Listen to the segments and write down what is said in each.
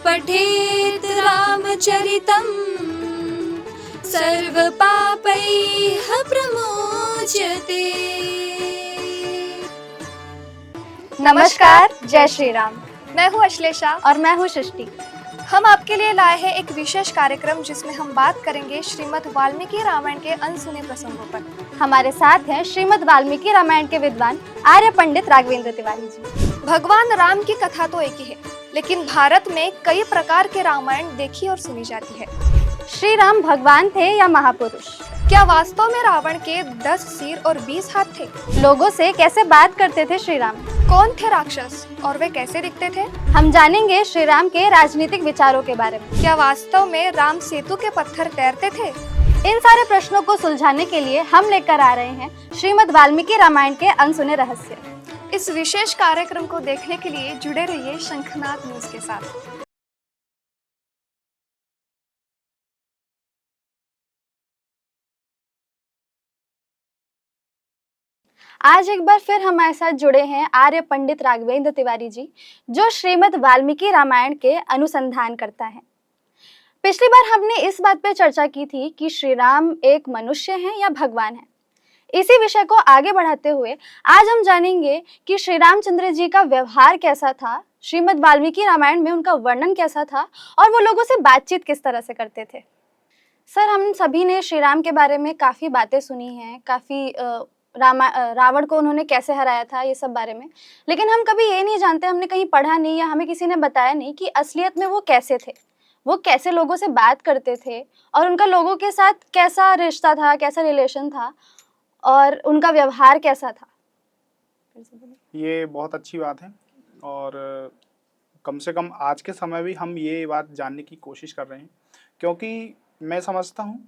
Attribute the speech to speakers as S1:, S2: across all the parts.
S1: पठेत् रामचरितम् सर्वपापैः प्रमुच्यते।
S2: नमस्कार, जय श्री राम।
S3: मैं हूँ अश्लेषा
S2: और मैं हूँ सृष्टि।
S3: हम आपके लिए लाए हैं एक विशेष कार्यक्रम जिसमें हम बात करेंगे श्रीमद् वाल्मीकि रामायण के अनसुने प्रसंगों पर।
S2: हमारे साथ हैं श्रीमद् वाल्मीकि रामायण के विद्वान आर्य पंडित राघवेंद्र तिवारी जी।
S3: भगवान राम की कथा तो एक ही है, लेकिन भारत में कई प्रकार के रामायण देखी और सुनी जाती है।
S2: श्री राम भगवान थे या महापुरुष?
S3: क्या वास्तव में रावण के 10 सिर और 20 हाथ थे?
S2: लोगों से कैसे बात करते थे श्री राम?
S3: कौन थे राक्षस और वे कैसे दिखते थे?
S2: हम जानेंगे श्री राम के राजनीतिक विचारों के बारे में।
S3: क्या वास्तव में राम सेतु के पत्थर तैरते थे?
S2: इन सारे प्रश्नों को सुलझाने के लिए हम लेकर आ रहे हैं श्रीमद् वाल्मीकि रामायण के अनसुने रहस्य।
S3: इस विशेष कार्यक्रम को देखने के लिए जुड़े रहिए शंखनाद न्यूज के साथ।
S2: आज एक बार फिर हमारे साथ जुड़े हैं आर्य पंडित राघवेंद्र तिवारी जी, जो श्रीमद् वाल्मीकि रामायण के अनुसंधान करता है। पिछली बार हमने इस बात पर चर्चा की थी कि श्री राम एक मनुष्य हैं या भगवान हैं। इसी विषय को आगे बढ़ाते हुए आज हम जानेंगे कि श्री रामचंद्र जी का व्यवहार कैसा था, श्रीमद् वाल्मीकि रामायण में उनका वर्णन कैसा था और वो लोगों से बातचीत किस तरह से करते थे। सर, हम सभी ने श्री राम के बारे में काफ़ी बातें सुनी हैं, काफ़ी रावण को उन्होंने कैसे हराया था, ये सब बारे में, लेकिन हम कभी ये नहीं जानते, हमने कहीं पढ़ा नहीं या हमें किसी ने बताया नहीं कि असलियत में वो कैसे थे, वो कैसे लोगों से बात करते थे और उनका लोगों के साथ कैसा रिश्ता था, कैसा रिलेशन था और उनका व्यवहार कैसा था।
S4: ये बहुत अच्छी बात है और कम से कम आज के समय भी हम ये बात जानने की कोशिश कर रहे हैं, क्योंकि मैं समझता हूँ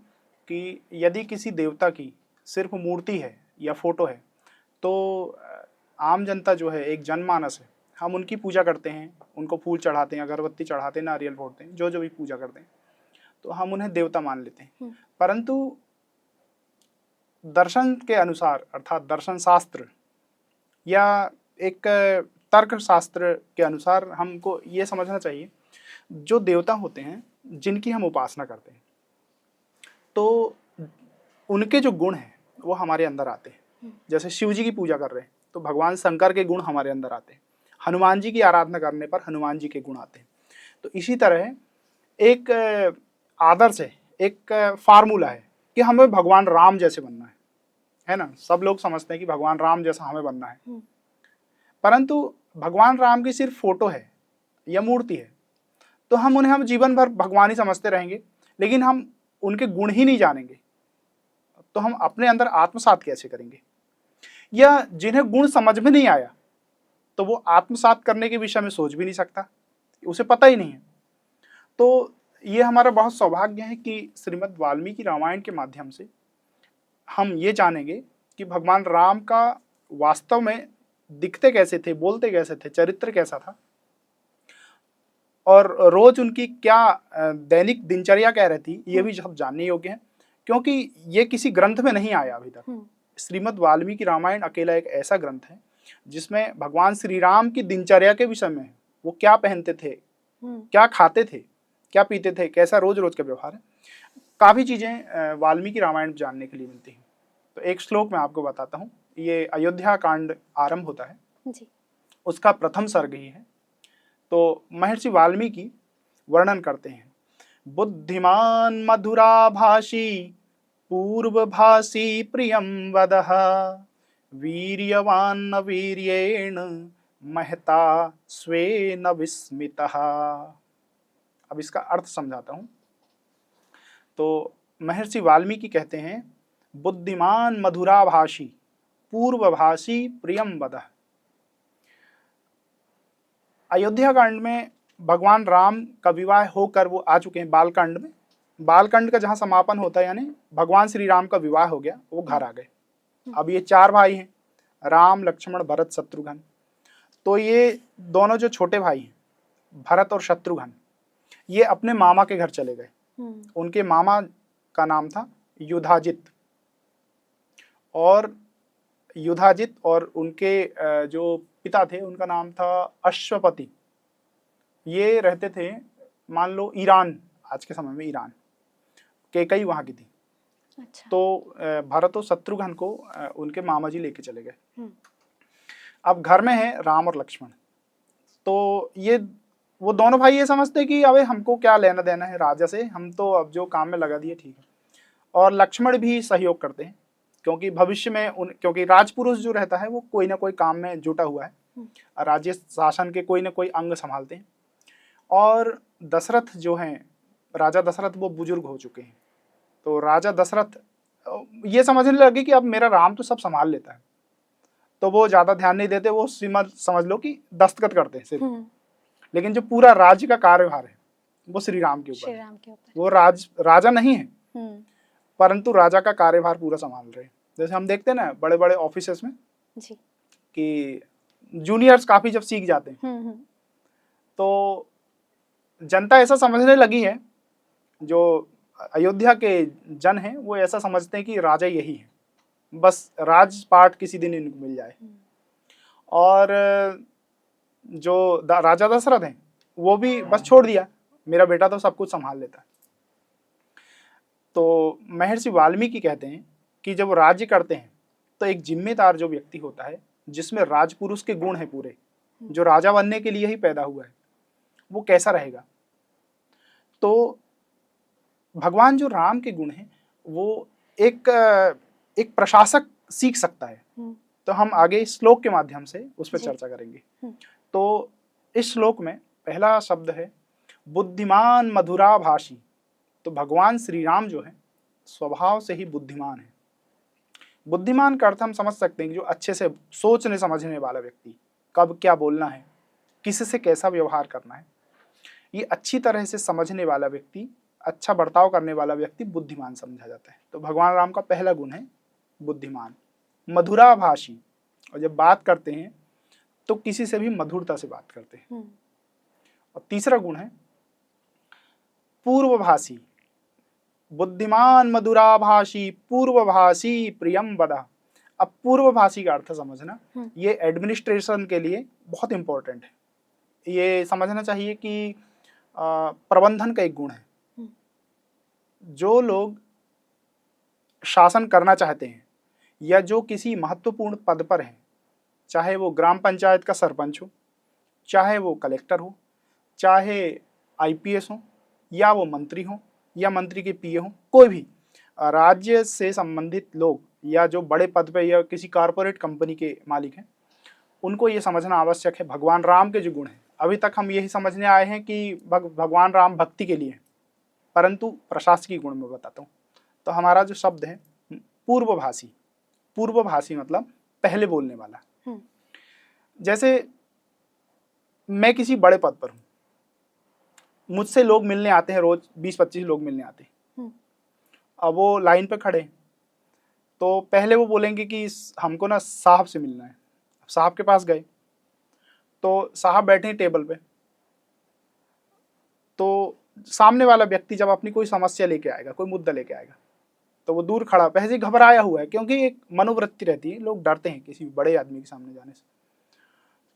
S4: कि यदि किसी देवता की सिर्फ मूर्ति है या फोटो है तो आम जनता जो है, एक जनमानस है, हम उनकी पूजा करते हैं, उनको फूल चढ़ाते हैं, अगरबत्ती चढ़ाते हैं, नारियल फोड़ते हैं, जो भी पूजा करते हैं, तो हम उन्हें देवता मान लेते हैं। परंतु दर्शन के अनुसार, अर्थात दर्शन शास्त्र या एक तर्क शास्त्र के अनुसार हमको ये समझना चाहिए, जो देवता होते हैं जिनकी हम उपासना करते हैं, तो उनके जो गुण हैं वो हमारे अंदर आते हैं। जैसे शिव जी की पूजा कर रहे हैं तो भगवान शंकर के गुण हमारे अंदर आते हैं, हनुमान जी की आराधना करने पर हनुमान जी के गुण आते हैं। तो इसी तरह एक आदर्श है, एक फार्मूला है कि हमें भगवान राम जैसे बनना है ना। सब लोग समझते हैं कि भगवान राम जैसा हमें बनना है, परंतु भगवान राम की सिर्फ फोटो है या मूर्ति है तो हम उन्हें जीवन भर भगवान ही समझते रहेंगे, लेकिन हम उनके गुण ही नहीं जानेंगे तो हम अपने अंदर आत्मसात कैसे करेंगे। या जिन्हें गुण समझ में नहीं आया तो वो आत्मसात करने के विषय में सोच भी नहीं सकता, उसे पता ही नहीं है। तो ये हमारा बहुत सौभाग्य है कि श्रीमद् वाल्मीकि रामायण के माध्यम से हम ये जानेंगे कि भगवान राम का वास्तव में दिखते कैसे थे, बोलते कैसे थे, चरित्र कैसा था और रोज उनकी क्या दैनिक दिनचर्या क्या रहती, ये भी सब जानने योग्य है, क्योंकि ये किसी ग्रंथ में नहीं आया अभी तक। श्रीमद् वाल्मीकि रामायण अकेला एक ऐसा ग्रंथ है जिसमें भगवान श्री राम की दिनचर्या के विषय में, वो क्या पहनते थे, क्या खाते थे, क्या पीते थे, कैसा रोज रोज का व्यवहार है, काफ़ी चीज़ें वाल्मीकि रामायण जानने के लिए मिलती हैं। तो एक श्लोक मैं आपको बताता हूँ। ये अयोध्या कांड आरंभ होता है जी। उसका प्रथम सर्ग ही है। तो महर्षि वाल्मीकि वर्णन करते हैं, बुद्धिमान मधुराभाषी पूर्वभाषी प्रियं वदः वीर्यवान् वीर्येण महता स्वेन विस्मितः। अब इसका अर्थ समझाता हूँ। तो महर्षि वाल्मीकि कहते हैं, बुद्धिमान मधुराभाषी पूर्वभाषी प्रियं वदः। अयोध्या कांड में भगवान राम का विवाह होकर वो आ चुके हैं बालकांड में। बालकांड का जहाँ समापन होता है, यानी भगवान श्री राम का विवाह हो गया, वो घर आ गए। अब ये 4 भाई हैं, राम लक्ष्मण भरत शत्रुघ्न। तो ये दोनों जो छोटे भाई हैं, भरत और शत्रुघ्न, ये अपने मामा के घर चले गए। उनके मामा का नाम था युधाजित, और उनके जो पिता थे उनका नाम था अश्वपति। ये रहते थे मान लो ईरान, आज के समय में ईरान, कैकेयी वहाँ की थी।
S2: अच्छा।
S4: तो भरत और शत्रुघ्न को उनके मामा जी लेके चले गए।
S2: हम्म।
S4: अब घर में है राम और लक्ष्मण, तो ये वो दोनों भाई ये समझते हैं कि अबे हमको क्या लेना देना है राजा से, हम तो अब जो काम में लगा दिए ठीक है। और लक्ष्मण भी सहयोग करते हैं, क्योंकि भविष्य में क्योंकि राजपुरुष जो रहता है वो कोई ना कोई काम में जुटा हुआ है, राज्य शासन के कोई ना कोई अंग संभालते हैं। और दशरथ जो हैं, राजा दशरथ, वो बुजुर्ग हो चुके हैं। तो राजा दशरथ ये समझने लगे कि अब मेरा राम तो सब संभाल लेता है, तो वो ज़्यादा ध्यान नहीं देते, वो समझ लो कि दस्तखत करते हैं सिर्फ। लेकिन जो पूरा राज्य का कार्यभार है वो श्री राम के ऊपर है। वो राजा नहीं है, परंतु राजा का कार्यभार पूरा संभाल रहे हैं। जैसे हम देखते हैं ना बड़े बड़े ऑफिसेस में
S2: जी।
S4: कि जूनियर्स काफी जब सीख जाते हैं, तो जनता ऐसा समझने लगी है, जो अयोध्या के जन हैं वो ऐसा समझते हैं कि राजा यही है, बस राजपाट किसी दिन इनको मिल जाए। और जो राजा दशरथ हैं वो भी बस छोड़ दिया, मेरा बेटा तो सब कुछ संभाल लेता है। तो महर्षि वाल्मीकि कहते हैं कि जब राज्य करते हैं तो एक जिम्मेदार जो व्यक्ति होता है, जिसमें राजपुरुष के गुण हैं पूरे, जो राजा बनने के लिए ही पैदा हुआ है, वो कैसा रहेगा। तो भगवान जो राम के गुण हैं वो एक प्रशासक सीख सकता है। तो हम आगे इस श्लोक के माध्यम से उस पर चर्चा करेंगे। तो इस श्लोक में पहला शब्द है बुद्धिमान मधुराभाषी। तो भगवान श्री राम जो है स्वभाव से ही बुद्धिमान है। बुद्धिमान का अर्थ हम समझ सकते हैं कि जो अच्छे से सोचने समझने वाला व्यक्ति, कब क्या बोलना है, किसी से कैसा व्यवहार करना है, ये अच्छी तरह से समझने वाला व्यक्ति, अच्छा बर्ताव करने वाला व्यक्ति बुद्धिमान समझा जाता है। तो भगवान राम का पहला गुण है बुद्धिमान। मधुराभाषी, और जब बात करते हैं तो किसी से भी मधुरता से बात करते हैं। और तीसरा गुण है पूर्वभाषी। बुद्धिमान मधुराभाषी पूर्वभाषी प्रियम वदा। अब पूर्वभाषी का अर्थ समझना, ये एडमिनिस्ट्रेशन के लिए बहुत इंपॉर्टेंट है। ये समझना चाहिए कि प्रबंधन का एक गुण है। जो लोग शासन करना चाहते हैं या जो किसी महत्वपूर्ण पद पर हैं, चाहे वो ग्राम पंचायत का सरपंच हो, चाहे वो कलेक्टर हो, चाहे आईपीएस हो, या वो मंत्री हो या मंत्री के पीए हो, कोई भी राज्य से संबंधित लोग या जो बड़े पद पे या किसी कारपोरेट कंपनी के मालिक हैं, उनको ये समझना आवश्यक है भगवान राम के जो गुण हैं। अभी तक हम यही समझने आए हैं कि भगवान राम भक्ति के लिए हैं, परंतु प्रशासकीय गुण में बताता हूँ। तो हमारा जो शब्द है पूर्वभाषी। पूर्वभाषी मतलब पहले बोलने वाला। जैसे मैं किसी बड़े पद पर हूँ, मुझसे लोग मिलने आते हैं, रोज 20-25 लोग मिलने आते हैं। अब वो लाइन पे खड़े हैं, तो पहले वो बोलेंगे कि हमको ना साहब से मिलना है। साहब के पास गए तो साहब बैठे हैं टेबल पे, तो सामने वाला व्यक्ति जब अपनी कोई समस्या लेके आएगा, कोई मुद्दा लेके आएगा, तो वो दूर खड़ा पहले ही घबराया हुआ है, क्योंकि एक मनोवृत्ति रहती है, लोग डरते हैं किसी बड़े आदमी के सामने जाने से।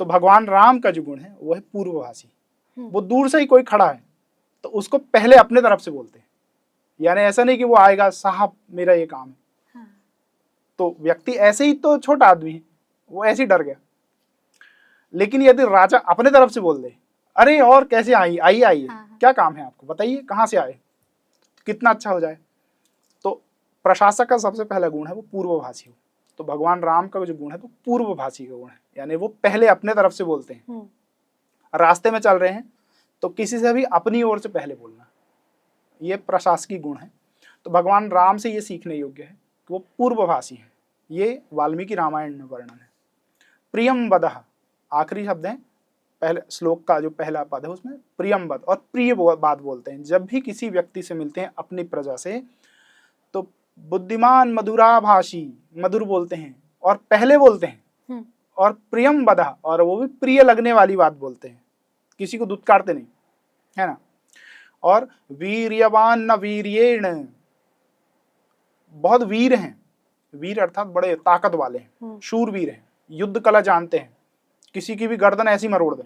S4: तो भगवान राम का जो गुण है वो है पूर्वभाषी। वो दूर से ही कोई खड़ा है तो उसको पहले अपने तरफ से बोलते हैं, यानी ऐसा नहीं कि वो आएगा साहब मेरा ये काम है। तो व्यक्ति ऐसे ही तो छोटा आदमी है, वो ऐसे ही डर गया। लेकिन यदि राजा अपने तरफ से बोल दे, अरे और कैसे आइए, क्या काम है आपको, बताइए कहाँ से आए, कितना अच्छा हो जाए। तो प्रशासक का सबसे पहला गुण है वो पूर्वभाषी हो। तो भगवान राम का जो गुण है तो पूर्वभाषी का गुण है, यानी वो पहले अपने तरफ से बोलते हैं। रास्ते में चल रहे हैं तो किसी से भी अपनी ओर से पहले बोलना, ये प्रशासकीय गुण है। तो भगवान राम से ये सीखने योग्य है कि वो पूर्वभाषी है। ये वाल्मीकि रामायण में वर्णन है। प्रियम वदः आखिरी शब्द है पहले श्लोक का, जो पहला पद है उसमें प्रियम वद, और प्रिय बात बोलते हैं। जब भी किसी व्यक्ति से मिलते हैं अपनी प्रजा से, तो बुद्धिमान मधुराभाषी, मधुर बोलते हैं और पहले बोलते हैं, और प्रियम वदः, और वो भी प्रिय लगने वाली बात बोलते हैं, किसी को दुत्कारते नहीं, है ना। और वीर्यवान न वीर्येण, बहुत वीर हैं, वीर अर्थात बड़े ताकत वाले हैं, शूरवीर हैं, युद्ध कला जानते हैं, किसी की भी गर्दन ऐसी मरोड़ दें।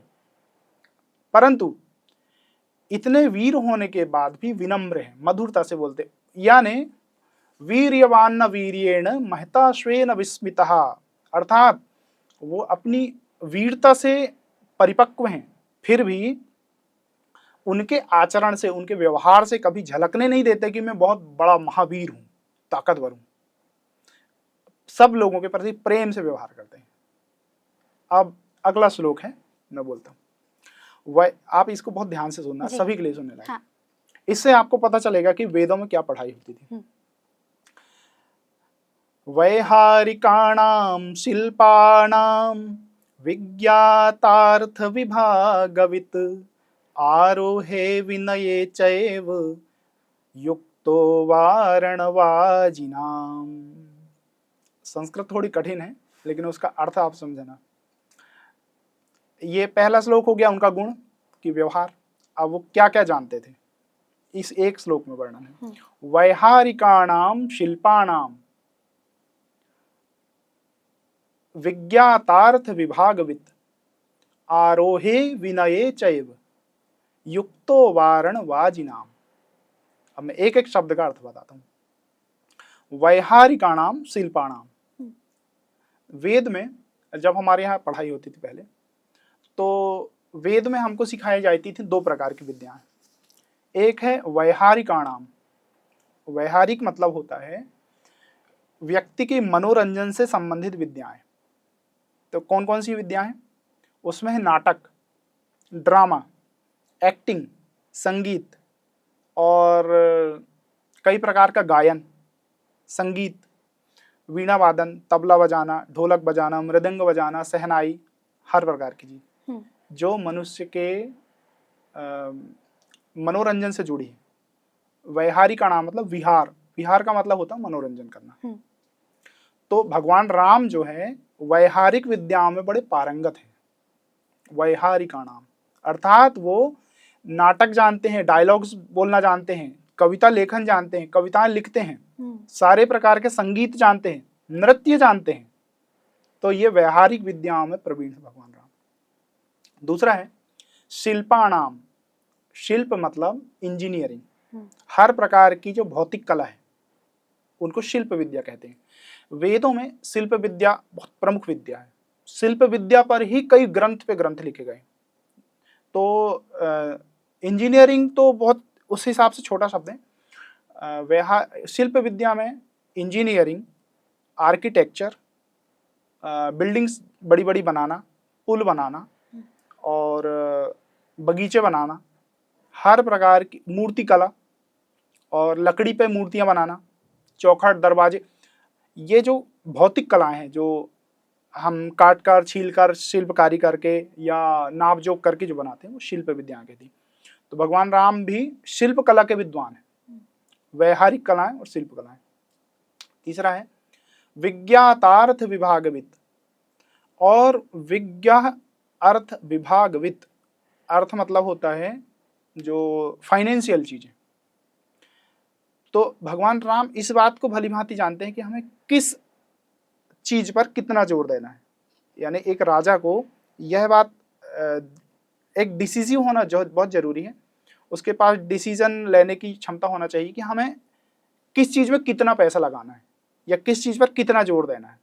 S4: परंतु इतने वीर होने के बाद भी विनम्र है, मधुरता से बोलते, यानी वीर्यवान न वीर्येण महता श्वेन विस्मितः, अर्थात वो अपनी वीरता से परिपक्व हैं, फिर भी उनके आचरण से, उनके व्यवहार से कभी झलकने नहीं देते कि मैं बहुत बड़ा महावीर हूं, ताकतवर हूं। सब लोगों के प्रति प्रेम से व्यवहार करते हैं। अब अगला श्लोक है, मैं बोलता हूं, वह आप इसको बहुत ध्यान से सुनना, सभी के लिए सुनने लायक।
S2: हाँ।
S4: इससे आपको पता चलेगा कि वेदों में क्या पढ़ाई होती थी। वैहारिकाणां शिल्पाणां विज्ञातार्थ विभागवित् आरोहे विनये चैव युक्तो वारणवाजिनाम। संस्कृत थोड़ी कठिन है, लेकिन उसका अर्थ आप समझना। ये पहला श्लोक हो गया उनका गुण कि व्यवहार। अब वो क्या क्या जानते थे, इस एक श्लोक में वर्णन है। वैहारिकाणाम शिल्पाणाम विज्ञातार्थ विभागवित् आरोहे विनये चैव युक्तो वारणवाजिनाम। अब मैं एक एक शब्द का अर्थ बताता हूँ। वैहारिकाणाम शिल्पाणाम, वेद में जब हमारे यहाँ पढ़ाई होती थी पहले, तो वेद में हमको सिखाई जाती थी दो प्रकार की विद्याएं। एक है वैहारिकाणाम, वैहारिक मतलब होता है व्यक्ति के मनोरंजन से संबंधित विद्याएं। तो कौन कौन सी विद्याएं हैं उसमें? है नाटक, ड्रामा, एक्टिंग, संगीत और कई प्रकार का गायन, संगीत, वीणा वादन, तबला बजाना, ढोलक बजाना, मृदंग बजाना, सहनाई, हर प्रकार की चीज जो मनुष्य के मनोरंजन से जुड़ी है। वैहारिकाणाम मतलब विहार, विहार का मतलब होता है मनोरंजन करना। तो भगवान राम जो है वैहारिक विद्याओं में बड़े पारंगत हैं। वैहारिकाणाम अर्थात वो नाटक जानते हैं, डायलॉग्स बोलना जानते हैं, कविता लेखन जानते हैं, कविताएं लिखते हैं, सारे प्रकार के संगीत जानते हैं, नृत्य जानते हैं। तो ये वैहारिक विद्याओं में प्रवीण है भगवान राम। दूसरा है शिल्पाणाम, शिल्प मतलब इंजीनियरिंग, हर प्रकार की जो भौतिक कला है उनको शिल्प विद्या कहते हैं। वेदों में शिल्प विद्या बहुत प्रमुख विद्या है। शिल्प विद्या पर ही कई ग्रंथ पे ग्रंथ लिखे गए। तो इंजीनियरिंग तो बहुत उस हिसाब से छोटा शब्द है। शिल्प विद्या में इंजीनियरिंग, आर्किटेक्चर, बिल्डिंग्स बड़ी बड़ी बनाना, पुल बनाना और बगीचे बनाना, हर प्रकार की मूर्ति कला और लकड़ी पे मूर्तियां बनाना, चौखट, दरवाजे, ये जो भौतिक कलाएं हैं जो हम काट कर, छील कर, शिल्पकारी करके या नाप जोक करके जो बनाते हैं वो शिल्प विद्या कहती है। तो भगवान राम भी शिल्प कला के विद्वान हैं, वैहारिक कलाएं और शिल्प कलाएं। तीसरा है विज्ञातार्थ विभागवित्, और विज्ञा अर्थ विभागवित्, अर्थ मतलब होता है जो फाइनेंशियल चीजें। तो भगवान राम इस बात को भली भांति जानते हैं कि हमें किस चीज पर कितना जोर देना है। यानी एक राजा को यह बात, एक डिसीजिव होना जो बहुत जरूरी है, उसके पास डिसीजन लेने की क्षमता होना चाहिए कि हमें किस चीज में कितना पैसा लगाना है या किस चीज पर कितना जोर देना है।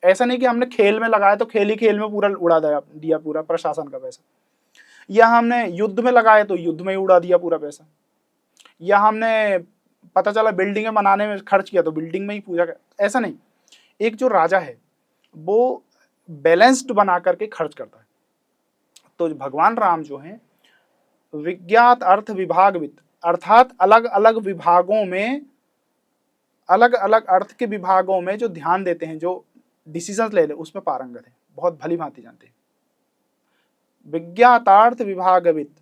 S4: ऐसा नहीं कि हमने खेल में लगाया तो खेल में पूरा उड़ा दिया पूरा प्रशासन का पैसा, या हमने युद्ध में लगाया तो युद्ध में ही उड़ा दिया पूरा पैसा, या हमने पता चला बिल्डिंगें बनाने में खर्च किया तो बिल्डिंग में ही पूजा कर। ऐसा नहीं, एक जो राजा है वो बैलेंस्ड बना करके खर्च करता है। तो भगवान राम जो हैं विज्ञात अर्थ विभागवित्, अर्थात अलग अलग विभागों में, अलग अलग अर्थ के विभागों में जो ध्यान देते हैं, जो डिसीजन ले ले, उसमें पारंगत है, बहुत भली भांति जानते हैं। विज्ञातार्थ विभागवित्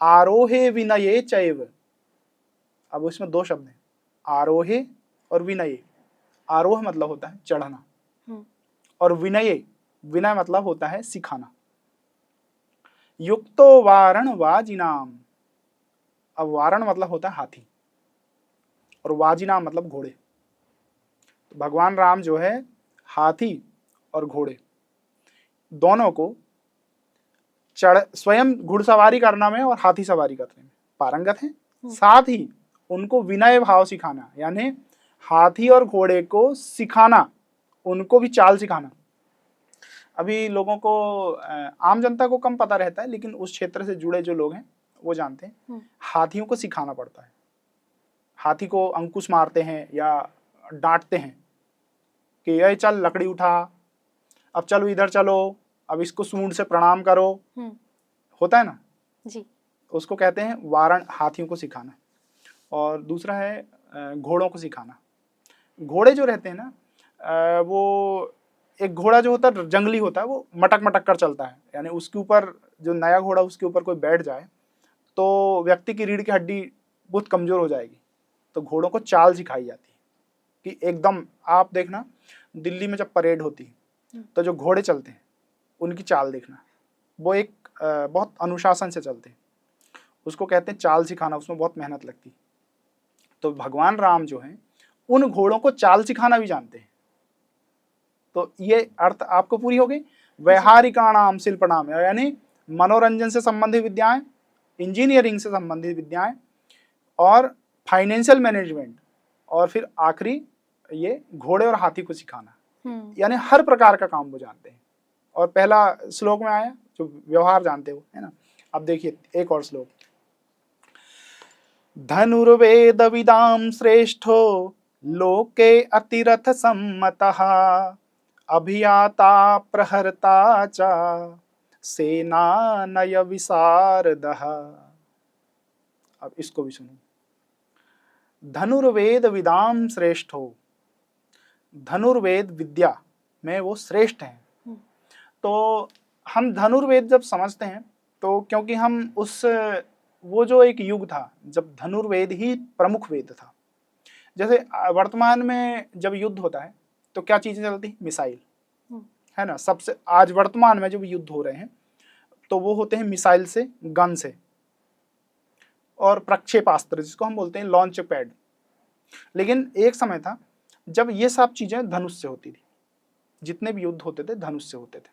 S4: आरोहे विनये चैव। अब उसमें दो शब्द हैं, आरोहे और विनये। आरोह मतलब होता है चढ़ना और विनये, विनय मतलब होता है सिखाना। युक्तो वारण वाजिनाम, अब वारण मतलब होता है हाथी और वाजिनाम मतलब घोड़े। तो भगवान राम जो है हाथी और घोड़े दोनों को स्वयं घुड़सवारी करना में और हाथी सवारी करने में पारंगत हैं, साथ ही उनको विनय भाव सिखाना, यानी हाथी और घोड़े को सिखाना, उनको भी चाल सिखाना। अभी लोगों को आम जनता को कम पता रहता है, लेकिन उस क्षेत्र से जुड़े जो लोग हैं वो जानते हैं हाथियों को सिखाना पड़ता है। हाथी को अंकुश मारते हैं या डांटते हैं कि ये चल लकड़ी उठा, अब चलो इधर चलो, अब इसको सूंड से प्रणाम करो, होता है ना
S2: जी।
S4: उसको कहते हैं वारण, हाथियों को सिखाना। और दूसरा है घोड़ों को सिखाना। घोड़े जो रहते हैं ना, वो एक घोड़ा जो होता है जंगली होता है, वो मटक मटक कर चलता है, यानी उसके ऊपर जो नया घोड़ा उसके ऊपर कोई बैठ जाए तो व्यक्ति की रीढ़ की हड्डी बहुत कमजोर हो जाएगी। तो घोड़ों को चाल सिखाई जाती है कि एकदम, आप देखना दिल्ली में जब परेड होती है तो जो घोड़े चलते हैं उनकी चाल देखना, वो एक बहुत अनुशासन से चलते हैं, उसको कहते हैं चाल सिखाना, उसमें बहुत मेहनत लगती है। तो भगवान राम जो हैं उन घोड़ों को चाल सिखाना भी जानते हैं। तो ये अर्थ आपको पूरी हो गई। व्यवहारिकाणाम शिल्पणाम, यानी मनोरंजन से संबंधित विद्याएं, इंजीनियरिंग से संबंधित विद्याएं, और फाइनेंशियल मैनेजमेंट, और फिर आखिरी ये घोड़े और हाथी को सिखाना, यानी हर प्रकार का काम वो जानते हैं। और पहला श्लोक में आया जो व्यवहार जानते हो, है ना। अब देखिए एक और श्लोक, धनुर्वेद विदाम श्रेष्ठो लोके अतिरथ सम्मतः अभियाता प्रहर्ता च सेनानय विशारदः। अब इसको भी सुनो, धनुर्वेद विदाम श्रेष्ठो, धनुर्वेद विद्या में वो श्रेष्ठ हैं। तो हम धनुर्वेद जब समझते हैं तो क्योंकि हम वो जो एक युग था जब धनुर्वेद ही प्रमुख वेद था। जैसे वर्तमान में जब युद्ध होता है तो क्या चीजें चलती, मिसाइल, है ना। सबसे आज वर्तमान में जब युद्ध हो रहे हैं तो वो होते हैं मिसाइल से, गन से, और प्रक्षेपास्त्र जिसको हम बोलते हैं लॉन्च पैड। लेकिन एक समय था जब ये सब चीजें धनुष से होती थी, जितने भी युद्ध होते थे धनुष से होते थे।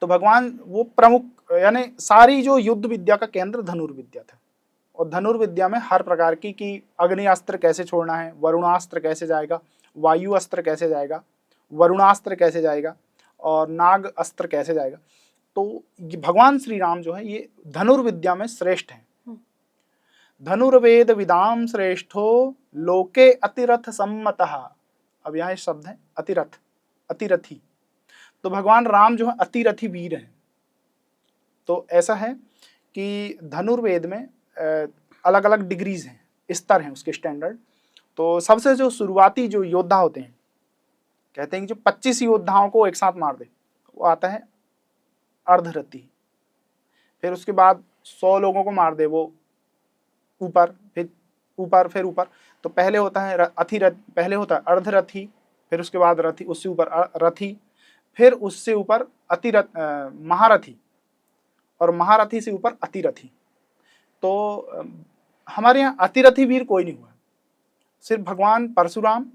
S4: तो भगवान वो प्रमुख, यानी सारी जो युद्ध विद्या का केंद्र धनुर्विद्या था। और धनुर्विद्या में हर प्रकार की अग्नि अस्त्र कैसे छोड़ना है, वरुणास्त्र कैसे जाएगा, वायु अस्त्र कैसे जाएगा, वरुणास्त्र कैसे जाएगा, और नाग अस्त्र कैसे जाएगा। तो भगवान श्री राम जो है ये धनुर्विद्या में श्रेष्ठ हैं। धनुर्वेद विदाम श्रेष्ठो लोके अतिरथ सम्मतः। अब यहाँ शब्द है अतिरथ, अतिरथी। तो भगवान राम जो है अतिरथी वीर हैं। तो ऐसा है कि धनुर्वेद में अलग अलग डिग्रीज हैं, स्तर हैं उसके स्टैंडर्ड। तो सबसे जो शुरुआती जो योद्धा होते हैं, कहते हैं कि जो 25 योद्धाओं को एक साथ मार दे वो आता है अर्धरथी। फिर उसके बाद 100 लोगों को मार दे वो ऊपर, फिर ऊपर, फिर ऊपर। तो पहले होता है अतिरथ, पहले होता है अर्धरथी, फिर उसके बाद रथी, उससे ऊपर रथी, फिर उससे ऊपर अतिरथ, महारथी, और महारथी से ऊपर अतिरथी। तो हमारे यहाँ अतिरथी वीर कोई नहीं हुआ, सिर्फ भगवान परशुराम,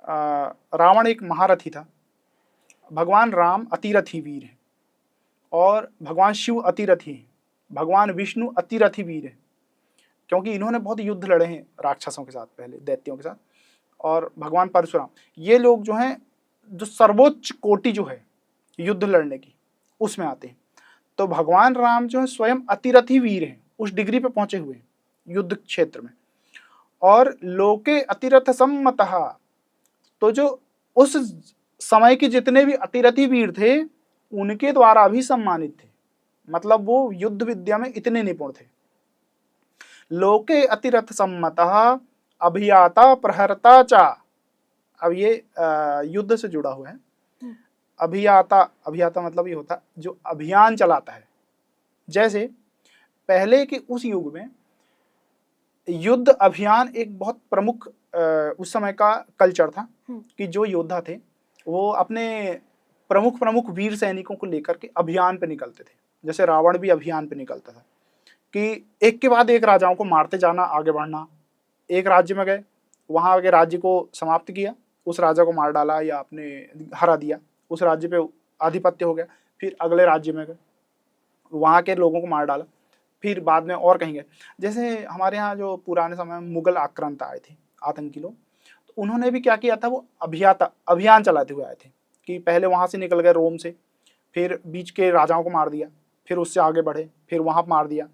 S4: रावण एक महारथी था, भगवान राम अतिरथी वीर हैं, और भगवान शिव अतिरथी हैं, भगवान विष्णु अतिरथी वीर हैं, क्योंकि इन्होंने बहुत युद्ध लड़े हैं राक्षसों के साथ, पहले दैत्यों के साथ। और भगवान परशुराम, ये लोग जो हैं जो सर्वोच्च कोटि जो है युद्ध लड़ने की उसमें आते हैं। तो भगवान राम जो है स्वयं अतिरथी वीर हैं, उस डिग्री पे पहुंचे हुए हैं युद्ध क्षेत्र में। और लोके अतिरथ सम्मतः, तो जो उस समय के जितने भी अतिरथी वीर थे उनके द्वारा भी सम्मानित थे, मतलब वो युद्ध विद्या में इतने निपुण थे। लोके अतिरथ सम्मतः अभियाता प्रहर्ता चा। अब ये युद्ध से जुड़ा हुआ है। अभियाता, अभियाता मतलब ये होता जो अभियान चलाता है। जैसे पहले के उस युग में युद्ध अभियान एक बहुत प्रमुख उस समय का कल्चर था कि जो योद्धा थे वो अपने प्रमुख प्रमुख वीर सैनिकों को लेकर के अभियान पे निकलते थे। जैसे रावण भी अभियान पे निकलता था कि एक के बाद एक राजाओं को मारते जाना, आगे बढ़ना। एक राज्य में गए, वहाँ के राज्य को समाप्त किया, उस राजा को मार डाला या आपने हरा दिया, उस राज्य पे आधिपत्य हो गया। फिर अगले राज्य में गए, वहाँ के लोगों को मार डाला। फिर बाद में और कहीं गए। जैसे हमारे यहाँ जो पुराने समय में मुगल आक्रांत आए थे, आतंकी लोग, तो उन्होंने भी क्या किया था, वो अभियान चलाते हुए आए थे कि पहले वहाँ से निकल गए रोम से, फिर बीच के राजाओं को मार दिया, फिर उससे आगे बढ़े, फिर वहाँ मार दिया।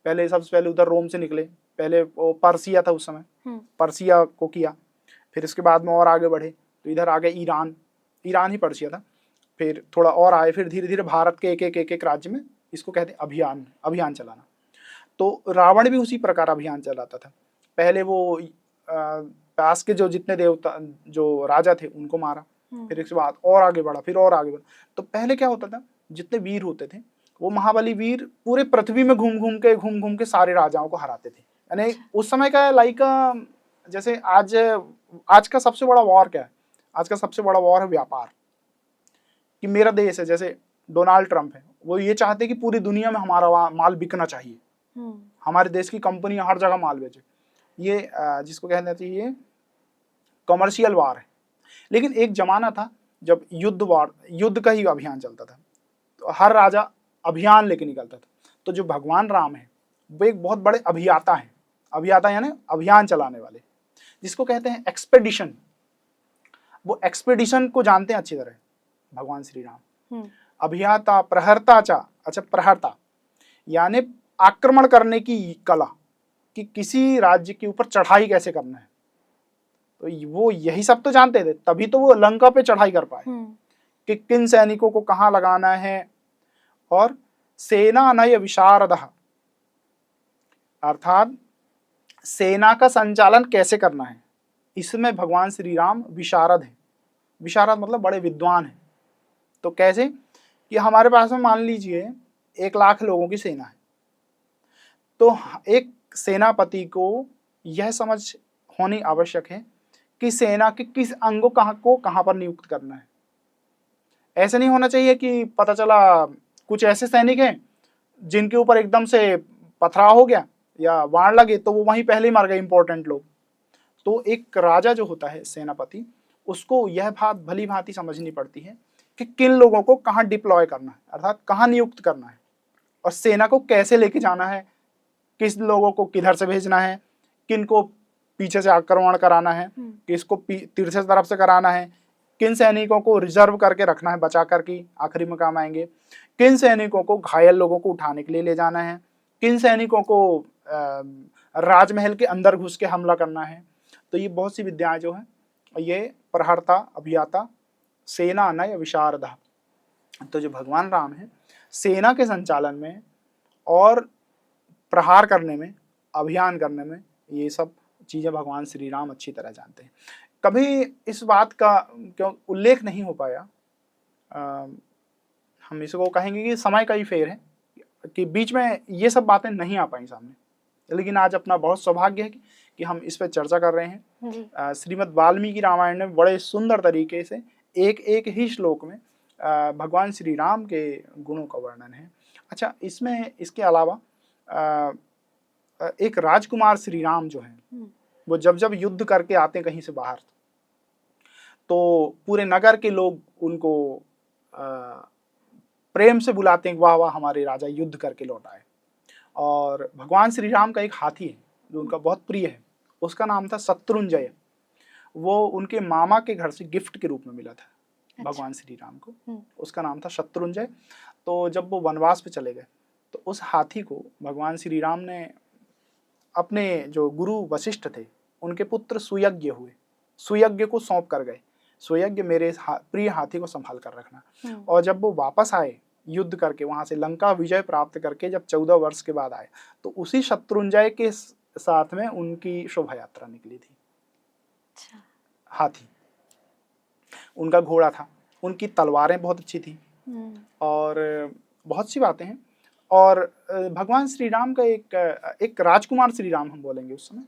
S4: पहले सबसे पहले उधर रोम से निकले, पहले वो पर्सिया था उस समय, पर्सिया को किया, फिर इसके बाद में और आगे बढ़े तो इधर आगे ईरान ही पर्सिया था, फिर थोड़ा और आए, फिर धीरे धीरे भारत के एक राज्य में, इसको कहते हैं अभियान चलाना। तो रावण भी उसी प्रकार अभियान चलाता था। पहले वो पास के जो जितने देवता जो राजा थे उनको मारा, फिर इसके बाद और आगे बढ़ा, फिर और आगे बढ़ा। तो पहले क्या होता था, जितने वीर होते थे वो महाबली वीर पूरे पृथ्वी में घूम घूम के सारे राजाओं को हराते थे। यानी उस समय का लाइक जैसे आज का सबसे बड़ा वॉर क्या है, आज का सबसे बड़ा वॉर है व्यापार, कि मेरा देश है, जैसे डोनाल्ड ट्रंप है, वो ये चाहते कि पूरी दुनिया में हमारा माल बिकना चाहिए, हमारे देश की कंपनी हर जगह माल बेचे। ये जिसको कहना चाहिए कमर्शियल वार है। लेकिन एक जमाना था जब युद्ध का ही अभियान चलता था, तो हर राजा अभियान लेके निकलता था। तो जो भगवान राम है वो एक बहुत बड़े अभियाता हैं। अभियाता यानी अभियान चलाने वाले, जिसको कहते हैं एक्सपेडिशन। वो एक्सपेडिशन को जानते हैं अच्छी तरह भगवान श्री राम। अभियाता प्रहरता चा, अच्छा प्रहरता यानी आक्रमण करने की कला, कि किसी राज्य के ऊपर चढ़ाई कैसे करना है, तो वो यही सब तो जानते थे, तभी तो वो लंका पे चढ़ाई कर पाए कि किन सैनिकों को कहाँ लगाना है। और सेना नय विशारदः, अर्थात सेना का संचालन कैसे करना है, इसमें भगवान श्री राम विशारद है। विशारद मतलब बड़े विद्वान है। तो कैसे कि हमारे पास में मान लीजिए 1 लाख लोगों की सेना है, तो एक सेनापति को यह समझ होनी आवश्यक है कि सेना के किस अंगों को कहाँ पर नियुक्त करना है। ऐसे नहीं होना चाहिए कि पता चला कुछ ऐसे सैनिक हैं जिनके ऊपर एकदम से पथराव हो गया या वार लगे तो वो वहीं पहले ही मर गए इंपॉर्टेंट लोग। तो एक राजा जो होता है सेनापति, उसको यह बात भली भांति समझनी पड़ती है कि किन लोगों को कहाँ डिप्लॉय करना है, अर्थात कहाँ नियुक्त करना है, और सेना को कैसे लेके जाना है, किस लोगों को किधर से भेजना है, किन को पीछे से आक्रमण कराना है, किसको तीसरे तरफ से कराना है, किन सैनिकों को रिजर्व करके रखना है बचा कर की आखिरी में काम आएंगे, किन सैनिकों को घायल लोगों को उठाने के लिए ले जाना है, किन सैनिकों को राजमहल के अंदर घुस के हमला करना है। तो ये बहुत सी विद्याएं जो है, ये प्रहरता, अभियाता, सेना नय विशारदा। तो जो भगवान राम है सेना के संचालन में और प्रहार करने में, अभियान करने में, ये सब चीज़ें भगवान श्री राम अच्छी तरह जानते हैं। कभी इस बात का क्यों उल्लेख नहीं हो पाया, हम इसको कहेंगे कि समय का ही फेर है कि बीच में ये सब बातें नहीं आ पाई सामने। लेकिन आज अपना बहुत सौभाग्य है कि हम इस पर चर्चा कर रहे हैं। श्रीमद् वाल्मीकि रामायण में बड़े सुंदर तरीके से एक ही श्लोक में भगवान श्री राम के गुणों का वर्णन है। अच्छा, इसमें इसके अलावा एक राजकुमार श्री राम जो है, वो जब युद्ध करके आते हैं कहीं से बाहर, तो पूरे नगर के लोग उनको प्रेम से बुलाते हैं, वाह वाह हमारे राजा युद्ध करके लौट आए। और भगवान श्री राम का एक हाथी है जो उनका बहुत प्रिय है, उसका नाम था शत्रुंजय। वो उनके मामा के घर से गिफ्ट के रूप में मिला था। अच्छा। भगवान श्री राम को उसका नाम था शत्रुंजय। तो जब वो वनवास पे चले गए तो उस हाथी को भगवान श्री राम ने अपने जो गुरु वशिष्ठ थे उनके पुत्र सुयज्ञ हुए, सुयज्ञ को सौंप कर गए, सुयज्ञ मेरे प्रिय हाथी को संभाल कर रखना। और जब वो वापस आए युद्ध करके, वहां से लंका विजय प्राप्त करके जब 14 वर्ष के बाद आए, तो उसी शत्रुंजय के साथ में उनकी शोभा यात्रा निकली थी। अच्छा। हाथी उनका घोड़ा था, उनकी तलवारें बहुत अच्छी थी और बहुत सी बातें हैं। और भगवान श्री राम का एक राजकुमार श्री राम हम बोलेंगे उस समय।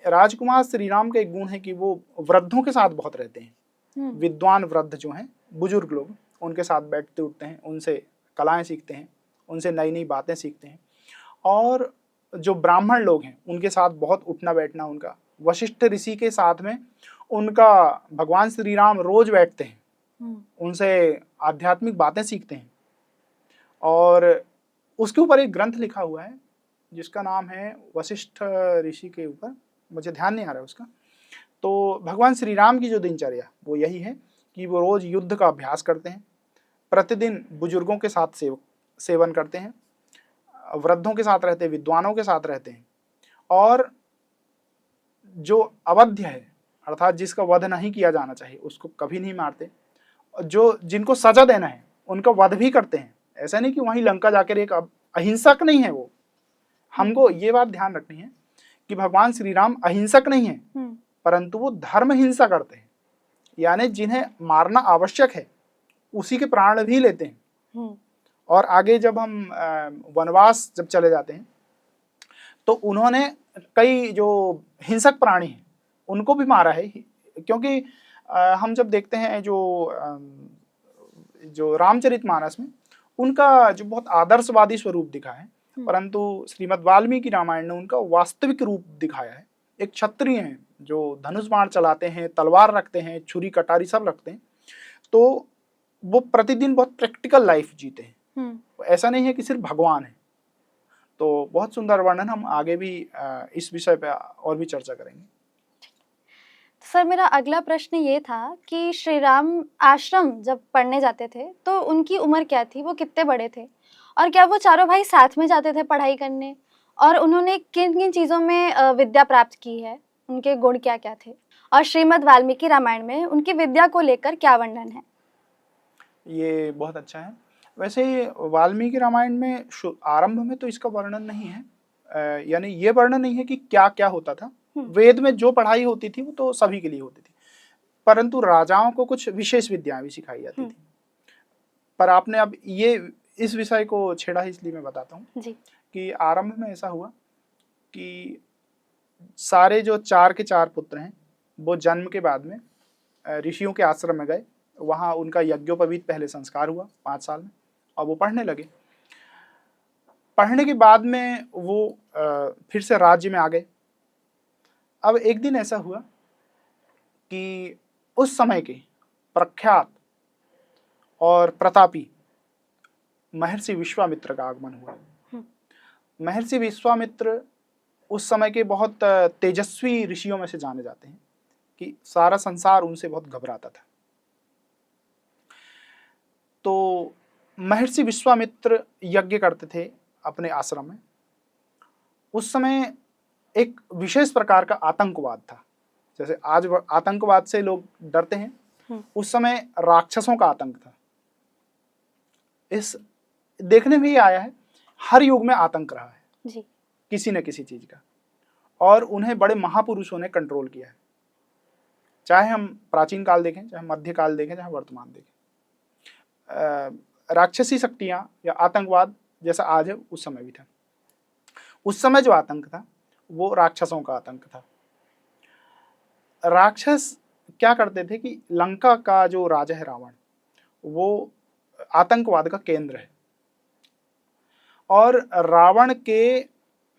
S4: राजकुमार श्री राम का एक गुण है कि वो वृद्धों के साथ बहुत रहते हैं। विद्वान वृद्ध जो हैं, बुजुर्ग लोग, उनके साथ बैठते उठते हैं, उनसे कलाएं सीखते हैं, उनसे नई नई बातें सीखते हैं। और जो ब्राह्मण लोग हैं उनके साथ बहुत उठना बैठना उनका। वशिष्ठ ऋषि के साथ में उनका भगवान श्री राम रोज बैठते हैं, उनसे आध्यात्मिक बातें सीखते हैं। और उसके ऊपर एक ग्रंथ लिखा हुआ है जिसका नाम है वशिष्ठ ऋषि के ऊपर, मुझे ध्यान नहीं आ रहा है उसका। तो भगवान श्री राम की जो दिनचर्या वो यही है कि वो रोज युद्ध का अभ्यास करते हैं, प्रतिदिन बुजुर्गों के साथ सेवन करते हैं, वृद्धों के साथ रहते हैं, विद्वानों के साथ रहते हैं, और जो अवध्य है अर्थात जिसका वध नहीं किया जाना चाहिए उसको कभी नहीं मारते, जो जिनको सजा देना है उनका वध भी करते हैं। ऐसा नहीं कि वहीं लंका जाकर एक अहिंसक नहीं है वो। हमको ये बात ध्यान रखनी है कि भगवान श्री राम अहिंसक नहीं है, परंतु वो धर्म हिंसा करते हैं, यानी जिन्हें मारना आवश्यक है उसी के प्राण भी लेते हैं। और आगे जब हम वनवास जब चले जाते हैं तो उन्होंने कई जो हिंसक प्राणी हैं उनको भी मारा है, क्योंकि हम जब देखते हैं जो रामचरितमानस में उनका जो बहुत आदर्शवादी स्वरूप दिखा है, परंतु श्रीमद् वाल्मीकि रामायण ने उनका वास्तविक रूप दिखाया है। एक क्षत्रिय हैं जो धनुष बाण चलाते हैं, तलवार रखते हैं, छुरी कटारी सब रखते हैं, तो वो प्रतिदिन बहुत प्रैक्टिकल लाइफ जीते हैं। ऐसा नहीं है कि सिर्फ भगवान है। तो बहुत सुंदर वर्णन, हम आगे भी इस विषय पे और भी चर्चा करेंगे।
S2: सर मेरा अगला प्रश्न ये था कि श्री राम आश्रम जब पढ़ने जाते थे तो उनकी उम्र क्या थी, वो कितने बड़े थे, और क्या वो चारों भाई साथ में जाते थे पढ़ाई करने, और उन्होंने किन किन चीज़ों में विद्या प्राप्त की है, उनके गुण क्या क्या थे, और श्रीमद् वाल्मीकि रामायण में उनकी विद्या को लेकर क्या वर्णन है?
S4: ये बहुत अच्छा है। वैसे वाल्मीकि रामायण में आरंभ में तो इसका वर्णन नहीं है, यानी ये वर्णन नहीं है कि क्या क्या होता था। वेद में जो पढ़ाई होती थी वो तो सभी के लिए होती थी, परंतु राजाओं को कुछ विशेष विद्याएं भी सिखाई जाती थी। पर आपने अब ये इस विषय को छेड़ा है, इसलिए मैं बताता हूँ कि आरंभ में ऐसा हुआ कि सारे जो 4 के 4 पुत्र हैं वो जन्म के बाद में ऋषियों के आश्रम में गए, वहाँ उनका यज्ञोपवीत पहले संस्कार हुआ 5 साल में, और वो पढ़ने लगे। पढ़ने के बाद में वो फिर से राज्य में आ गए। अब एक दिन ऐसा हुआ कि उस समय के प्रख्यात और प्रतापी महर्षि विश्वामित्र का आगमन हुआ। महर्षि विश्वामित्र उस समय के बहुत तेजस्वी ऋषियों में से जाने जाते हैं कि सारा संसार उनसे बहुत घबराता था। तो महर्षि विश्वामित्र यज्ञ करते थे अपने आश्रम में। उस समय एक विशेष प्रकार का आतंकवाद था, जैसे आज आतंकवाद से लोग डरते हैं, उस समय राक्षसों का आतंक था। इस देखने में ही आया है, हर युग में आतंक रहा है जी, किसी न किसी चीज का, और उन्हें बड़े महापुरुषों ने कंट्रोल किया है। चाहे हम प्राचीन काल देखें, चाहे मध्य काल देखें, चाहे वर्तमान देखें, राक्षसी शक्तियां या आतंकवाद जैसा आज है उस समय भी था। उस समय जो आतंक था वो राक्षसों का आतंक था। राक्षस क्या करते थे कि लंका का जो राजा है रावण, वो आतंकवाद का केंद्र है, और रावण के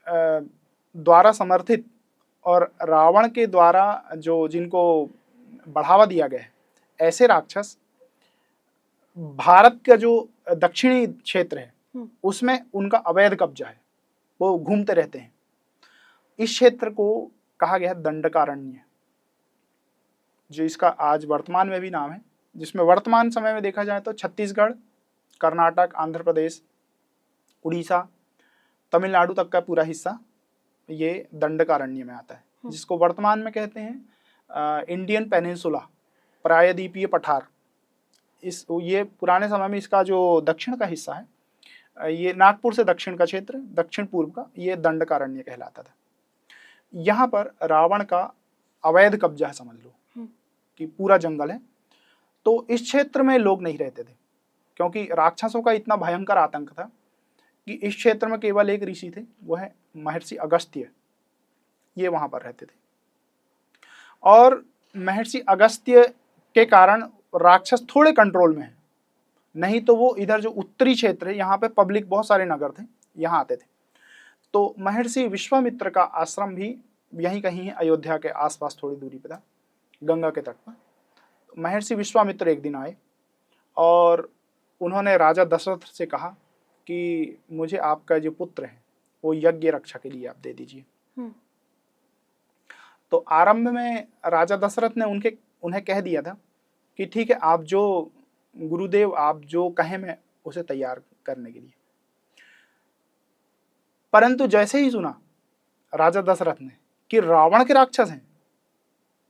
S4: द्वारा समर्थित और रावण के द्वारा जो जिनको बढ़ावा दिया गया है, ऐसे राक्षस भारत का जो दक्षिणी क्षेत्र है उसमें उनका अवैध कब्जा है, वो घूमते रहते हैं। इस क्षेत्र को कहा गया है दंडकारण्य, जो इसका आज वर्तमान में भी नाम है, जिसमें वर्तमान समय में देखा जाए तो छत्तीसगढ़, कर्नाटक, आंध्र प्रदेश, उड़ीसा, तमिलनाडु तक का पूरा हिस्सा ये दंडकारण्य में आता है, जिसको वर्तमान में कहते हैं इंडियन पेनिनसुला, प्रायद्वीपीय पठार। ये पुराने समय में इसका जो दक्षिण का हिस्सा है, ये नागपुर से दक्षिण का क्षेत्र, दक्षिण पूर्व का, ये दंडकारण्य कहलाता था। यहाँ पर रावण का अवैध कब्जा है, समझ लो कि पूरा जंगल है। तो इस क्षेत्र में लोग नहीं रहते थे, क्योंकि राक्षसों का इतना भयंकर आतंक था कि इस क्षेत्र में केवल एक ऋषि थे, वो है महर्षि अगस्त्य। ये वहाँ पर रहते थे, और महर्षि अगस्त्य के कारण राक्षस थोड़े कंट्रोल में है, नहीं तो वो इधर जो उत्तरी क्षेत्र है, यहाँ पे पब्लिक बहुत सारे नगर थे, यहाँ आते थे। तो महर्षि विश्वामित्र का आश्रम भी यहीं कहीं है, अयोध्या के आसपास थोड़ी दूरी पे था, गंगा के तट पर। महर्षि विश्वामित्र एक दिन आए और उन्होंने राजा दशरथ से कहा कि मुझे आपका जो पुत्र है वो यज्ञ रक्षा के लिए आप दे दीजिए।
S2: हम्म।
S4: तो आरंभ में राजा दशरथ ने उन्हें कह दिया था कि ठीक है, आप जो गुरुदेव आप जो कहें मैं उसे तैयार करने के लिए। परंतु जैसे ही सुना राजा दशरथ ने कि रावण के राक्षस हैं,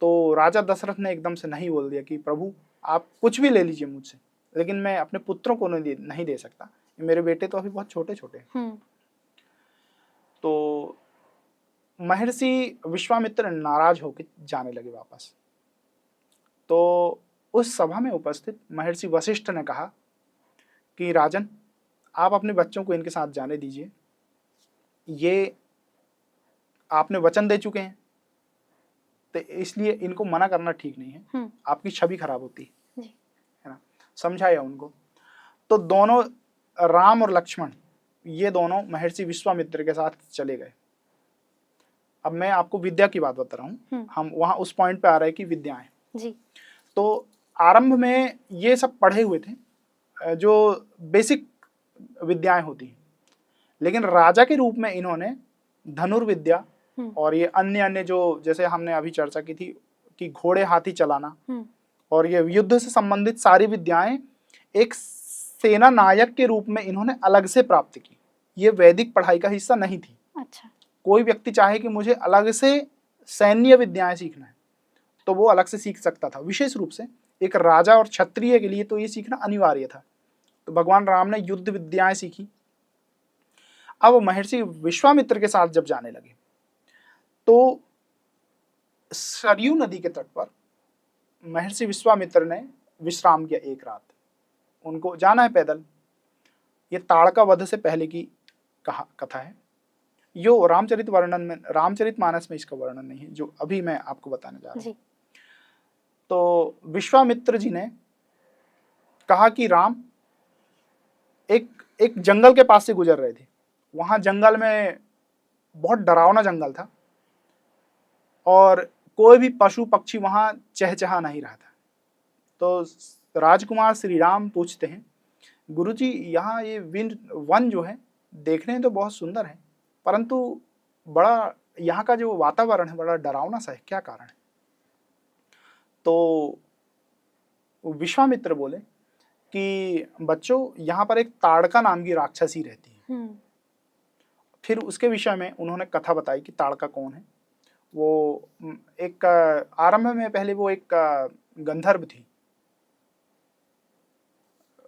S4: तो राजा दशरथ ने एकदम से नहीं बोल दिया कि प्रभु आप कुछ भी ले लीजिए मुझसे, लेकिन मैं अपने पुत्रों को नहीं दे सकता, मेरे बेटे तो अभी बहुत छोटे छोटे हैं। तो महर्षि विश्वामित्र नाराज होकर जाने लगे वापस। तो उस सभा में उपस्थित महर्षि वशिष्ठ ने कहा कि राजन, आप अपने बच्चों को इनके साथ जाने दीजिए, ये आपने वचन दे चुके हैं, तो इसलिए इनको मना करना ठीक नहीं है, आपकी छवि खराब होती है ना। समझाया उनको। तो दोनों राम और लक्ष्मण ये दोनों महर्षि विश्वामित्र के साथ चले गए। अब मैं आपको विद्या की बात बता रहा हूँ, हम वहां उस पॉइंट पे आ रहे हैं कि विद्याएं
S2: जी।
S4: तो आरंभ में ये सब पढ़े हुए थे जो बेसिक विद्याएं होती हैं, लेकिन राजा के रूप में इन्होंने धनुर्विद्या और ये अन्य अन्य जो जैसे हमने अभी चर्चा की थी कि घोड़े हाथी चलाना और ये युद्ध से संबंधित सारी विद्याएं एक सेना नायक के रूप में इन्होंने अलग से प्राप्त की। ये वैदिक पढ़ाई का हिस्सा नहीं थी।
S2: अच्छा।
S4: कोई व्यक्ति चाहे कि मुझे अलग से सैन्य विद्याएं सीखना है तो वो अलग से सीख सकता था। विशेष रूप से एक राजा और क्षत्रिय के लिए तो ये सीखना अनिवार्य था। तो भगवान राम ने युद्ध विद्याएं सीखी। अब महर्षि विश्वामित्र के साथ जब जाने लगे तो सरयू नदी के तट पर महर्षि विश्वामित्र ने विश्राम किया एक रात। उनको जाना है पैदल। ये ताड़का वध से पहले की कथा है। यो रामचरितमानस में इसका वर्णन नहीं है, जो अभी मैं आपको बताने जा रहा हूँ। तो विश्वामित्र जी ने कहा कि राम एक जंगल के पास से गुजर रहे थे। वहां जंगल में बहुत डरावना जंगल था और कोई भी पशु पक्षी वहां चहचहा नहीं रहा था। तो राजकुमार श्री राम पूछते हैं, गुरुजी यहाँ ये वन जो है देखने में तो बहुत सुंदर है, परंतु बड़ा यहाँ का जो वातावरण है बड़ा डरावना सा है, क्या कारण है? तो विश्वामित्र बोले कि बच्चों यहाँ पर एक ताड़का नाम की राक्षसी रहती है। फिर उसके विषय में उन्होंने कथा बताई कि ताड़का कौन है। वो एक आरंभ में पहले वो एक गंधर्व थी।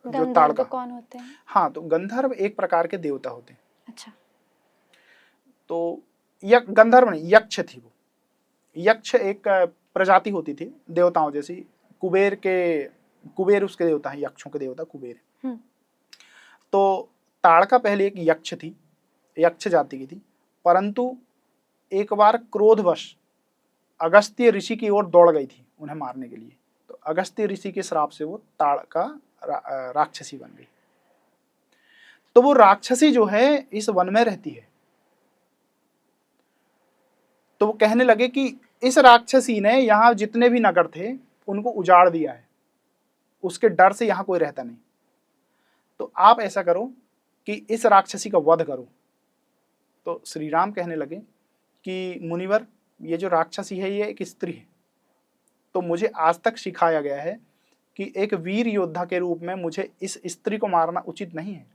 S4: जो ताड़का
S2: कौन होते हैं?
S4: हाँ, तो गंधर्व एक प्रकार के देवता होते हैं।
S2: अच्छा।
S4: तो गंधर्व नहीं, यक्ष थी वो। यक्ष एक प्रजाति होती थी देवताओं जैसी। कुबेर उसके देवता है, यक्षों के देवता कुबेर। तो ताड़का पहले एक यक्ष थी, यक्ष जाति की थी, परंतु एक बार क्रोधवश अगस्त्य ऋषि की ओर दौड़ गई थी उन्हें मारने के लिए। तो अगस्त्य ऋषि के श्राप से वो ताड़का राक्षसी बन गई। तो वो राक्षसी जो है इस वन में रहती है। तो वो कहने लगे कि इस राक्षसी ने यहाँ जितने भी नगर थे उनको उजाड़ दिया है, उसके डर से यहाँ कोई रहता नहीं। तो आप ऐसा करो कि इस राक्षसी का वध करो। तो श्री राम कहने लगे कि मुनिवर, ये जो राक्षसी है ये एक स्त्री है। तो मुझे आज तक सिखाया गया है कि एक वीर योद्धा के रूप में मुझे इस स्त्री को मारना उचित नहीं है।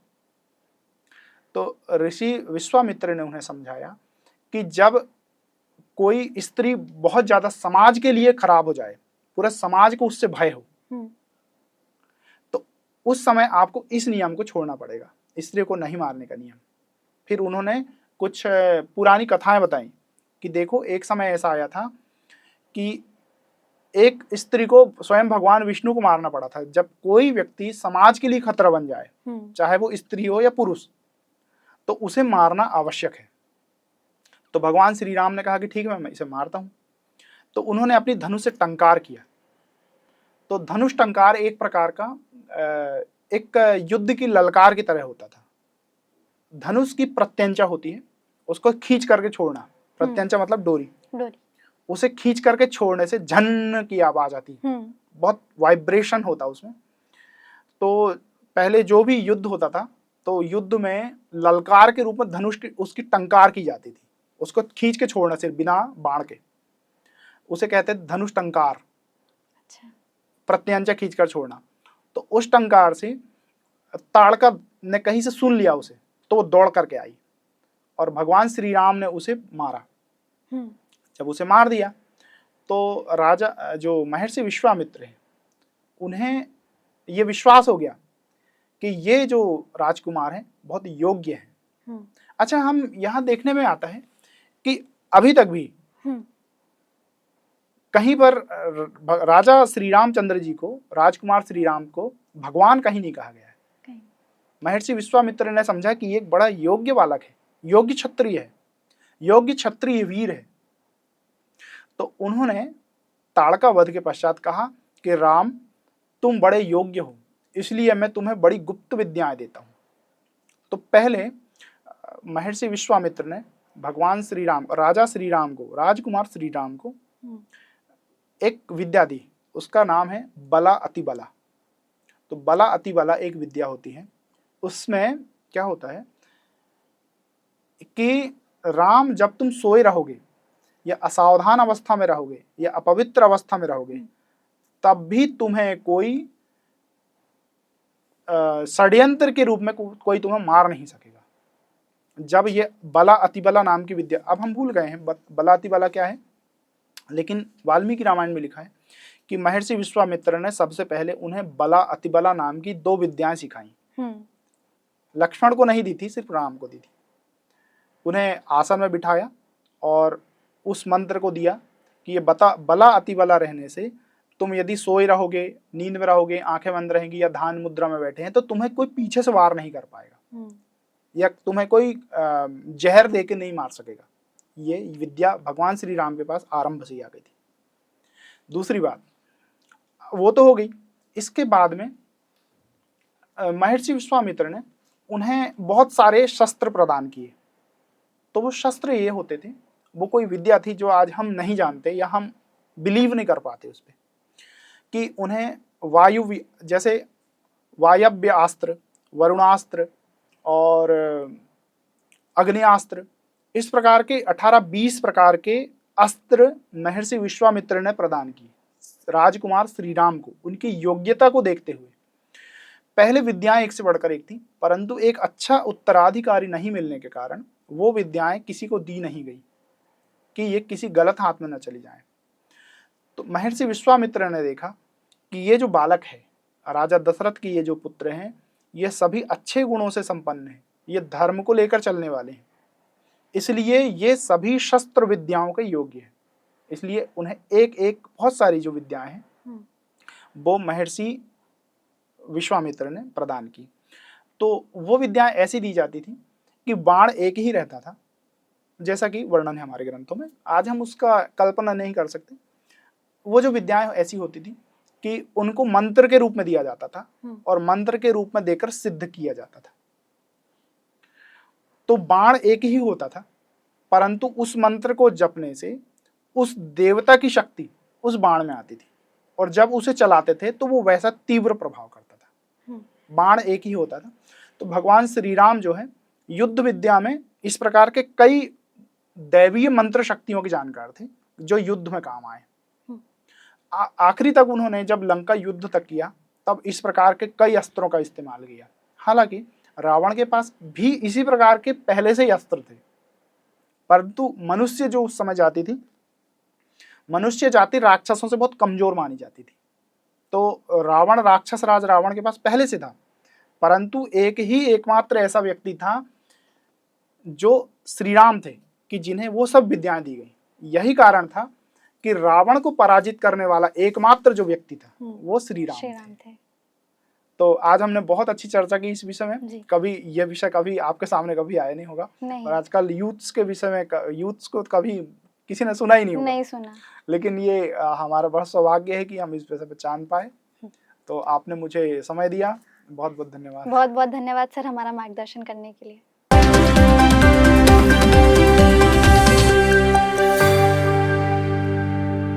S4: तो ऋषि विश्वामित्र ने उन्हें समझाया कि जब कोई स्त्री बहुत ज्यादा समाज के लिए खराब हो जाए, पूरा समाज को उससे भय हो, तो उस समय आपको इस नियम को छोड़ना पड़ेगा, स्त्री को नहीं मारने का नियम। फिर उन्होंने कुछ पुरानी कथाएं बताई कि देखो एक समय ऐसा आया था कि एक स्त्री को स्वयं भगवान विष्णु को मारना पड़ा था। जब कोई व्यक्ति समाज के लिए खतरा बन जाए, चाहे वो स्त्री हो या पुरुष, तो उसे मारना आवश्यक है। तो भगवान श्री राम ने कहा कि ठीक है, मैं इसे मारता हूं। तो उन्होंने अपनी धनुष से टंकार किया। तो धनुष टंकार एक प्रकार का एक युद्ध की ललकार की तरह होता था। धनुष की प्रत्यंचा होती है, उसको खींच करके छोड़ना। प्रत्यंचा मतलब डोरी। उसे खींच करके छोड़ने से झन की आवाज आती है, बहुत वाइब्रेशन होता उसमें। तो पहले जो भी युद्ध होता था तो युद्ध में ललकार के रूप में धनुष की उसकी टंकार की जाती थी, उसको खींच के छोड़ना सिर्फ बिना बाण के, उसे कहते थे धनुष टंकार,
S2: अच्छा।
S4: प्रत्यंचा खींच कर छोड़ना। तो उस टंकार से ताड़का ने कहीं से सुन लिया उसे, तो वो दौड़ करके आई और भगवान श्री राम ने उसे मारा। जब उसे मार दिया तो राजा जो महर्षि विश्वामित्र हैं उन्हें ये विश्वास हो गया कि ये जो राजकुमार हैं बहुत योग्य हैं। अच्छा, हम यहाँ देखने में आता है कि अभी तक भी कहीं पर राजा श्री रामचंद्र जी को, राजकुमार श्री राम को भगवान कहीं नहीं कहा गया है। महर्षि विश्वामित्र ने समझा कि ये एक बड़ा योग्य बालक है, योग्य क्षत्रिय है, योग्य क्षत्रिय वीर है। तो उन्होंने ताड़का वध के पश्चात कहा कि राम तुम बड़े योग्य हो, इसलिए मैं तुम्हें बड़ी गुप्त विद्याएं देता हूं। तो पहले महर्षि विश्वामित्र ने भगवान श्री राम, राजा श्री राम को, राजकुमार श्री राम को एक विद्या दी, उसका नाम है बला अतिबला। तो बला अतिबला एक विद्या होती है, उसमें क्या होता है कि राम जब तुम सोए रहोगे या असावधान अवस्था में रहोगे या अपवित्र अवस्था में रहोगे, तब भी तुम्हें कोई षड्यंत्र के रूप में कोई तुम्हें मार नहीं सकेगा। जब ये बला अतिबला नाम की विद्या, अब हम भूल गए हैं बला अतिबला क्या है, लेकिन वाल्मीकि रामायण में लिखा है कि महर्षि विश्वामित्र ने सबसे पहले उन्हें बला अतिबला नाम की 2 विद्याएं सिखाई। लक्ष्मण को नहीं दी थी, सिर्फ राम को दी थी। उन्हें आसन में बिठाया और उस मंत्र को दिया कि ये बला अतिबला रहने से तुम यदि सोए रहोगे, नींद में रहोगे, आंखें बंद रहेंगी या ध्यान मुद्रा में बैठे हैं, तो तुम्हें कोई पीछे से वार नहीं कर पाएगा या तुम्हें कोई जहर दे के नहीं मार सकेगा। ये विद्या भगवान श्री राम के पास आरंभ से ही आ गई थी। दूसरी बात वो तो हो गई, इसके बाद में महर्षि विश्वामित्र ने उन्हें बहुत सारे शस्त्र प्रदान किए। तो वो शस्त्र ये होते थे, वो कोई विद्या थी जो आज हम नहीं जानते या हम बिलीव नहीं कर पाते उस पर, कि उन्हें जैसे वायव्य अस्त्र, वरुणास्त्र और अग्नियास्त्र, इस प्रकार के 18-20 प्रकार के अस्त्र महर्षि विश्वामित्र ने प्रदान किए राजकुमार श्री राम को, उनकी योग्यता को देखते हुए। पहले विद्याएं एक से बढ़कर एक थी, परंतु एक अच्छा उत्तराधिकारी नहीं मिलने के कारण वो विद्याएं किसी को दी नहीं गई कि ये किसी गलत हाथ में न चली जाए। तो महर्षि विश्वामित्र ने देखा कि ये जो बालक है, राजा दशरथ के ये जो पुत्र हैं, ये सभी अच्छे गुणों से संपन्न हैं, ये धर्म को लेकर चलने वाले हैं, इसलिए ये सभी शस्त्र विद्याओं के योग्य हैं। इसलिए उन्हें एक एक बहुत सारी जो विद्याएं हैं वो महर्षि विश्वामित्र ने प्रदान की। तो वो विद्याएं ऐसी दी जाती थी कि बाण एक ही रहता था, जैसा कि वर्णन है हमारे ग्रंथों में, आज हम उसका कल्पना नहीं कर सकते। वो जो विद्याएं ऐसी होती थी कि उनको मंत्र के रूप में दिया जाता था और मंत्र के रूप में देकर सिद्ध किया जाता था। तो बाण एक ही होता था, परंतु उस मंत्र को जपने से उस देवता की शक्ति उस बाण में आती थी और जब उसे चलाते थे तो वो वैसा तीव्र प्रभाव करता था। बाण एक ही होता था। तो भगवान श्री राम जो है युद्ध विद्या में इस प्रकार के कई दैवीय मंत्र शक्तियों के जानकार थे जो युद्ध में काम आए। आखिरी तक उन्होंने जब लंका युद्ध तक किया तब इस प्रकार के कई अस्त्रों का इस्तेमाल किया। हालांकि रावण के पास भी इसी प्रकार के पहले से ही अस्त्र थे, परंतु मनुष्य जो उस समय जाति थी, मनुष्य जाति राक्षसों से बहुत कमजोर मानी जाती थी। तो रावण, राक्षस राज रावण के पास पहले से था, परंतु एक ही एकमात्र ऐसा व्यक्ति था जो श्री राम थे कि जिन्हें वो सब विद्याएं दी गई। यही कारण था कि रावण को पराजित करने वाला एकमात्र जो व्यक्ति था वो श्री राम थे। तो आज हमने बहुत अच्छी चर्चा की इस विषय में। कभी ये विषय कभी आपके सामने कभी आया नहीं होगा और आजकल यूथ्स के विषय में यूथ्स को कभी किसी ने सुना ही नहीं होगा।
S2: नहीं सुना। लेकिन
S4: ये हमारा बड़ा सौभाग्य है कि हम इस विषय पर जान पाए। तो आपने मुझे समय दिया, बहुत बहुत धन्यवाद।
S2: बहुत बहुत धन्यवाद सर हमारा मार्गदर्शन करने के लिए।